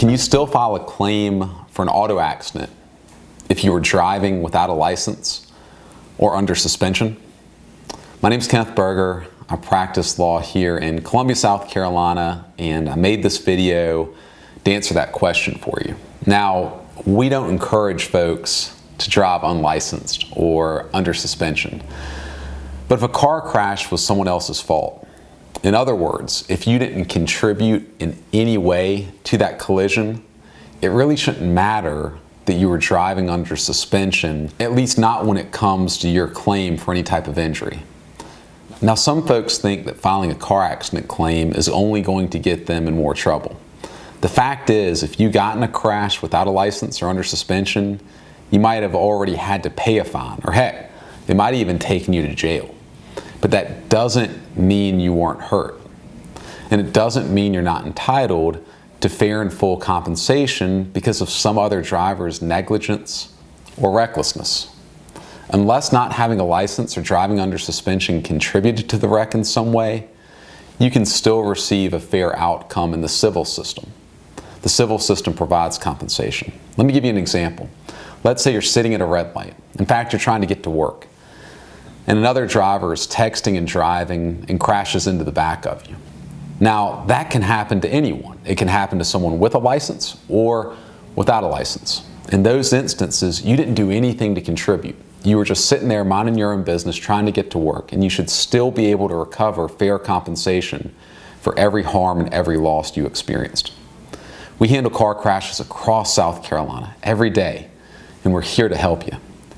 Can you still file a claim for an auto accident if you were driving without a license or under suspension? My name is Kenneth Berger. I practice law here in Columbia, South Carolina, and I made this video to answer that question for you. Now, we don't encourage folks to drive unlicensed or under suspension. But if a car crash was someone else's fault, in other words, if you didn't contribute in any way to that collision, it really shouldn't matter that you were driving under suspension, at least not when it comes to your claim for any type of injury. Now, some folks think that filing a car accident claim is only going to get them in more trouble. The fact is, if you got in a crash without a license or under suspension, you might have already had to pay a fine, or heck, they might have even taken you to jail. But that doesn't mean you weren't hurt. And it doesn't mean you're not entitled to fair and full compensation because of some other driver's negligence or recklessness. Unless not having a license or driving under suspension contributed to the wreck in some way, you can still receive a fair outcome in the civil system. The civil system provides compensation. Let me give you an example. Let's say you're sitting at a red light. In fact, you're trying to get to work. And another driver is texting and driving and crashes into the back of you. Now, that can happen to anyone. It can happen to someone with a license or without a license. In those instances, you didn't do anything to contribute. You were just sitting there minding your own business, trying to get to work, and you should still be able to recover fair compensation for every harm and every loss you experienced. We handle car crashes across South Carolina every day, and we're here to help you.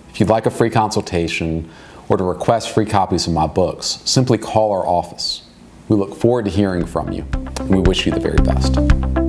If you'd like a free consultation or to request free copies of my books, simply call our office. We look forward to hearing from you, and we wish you the very best.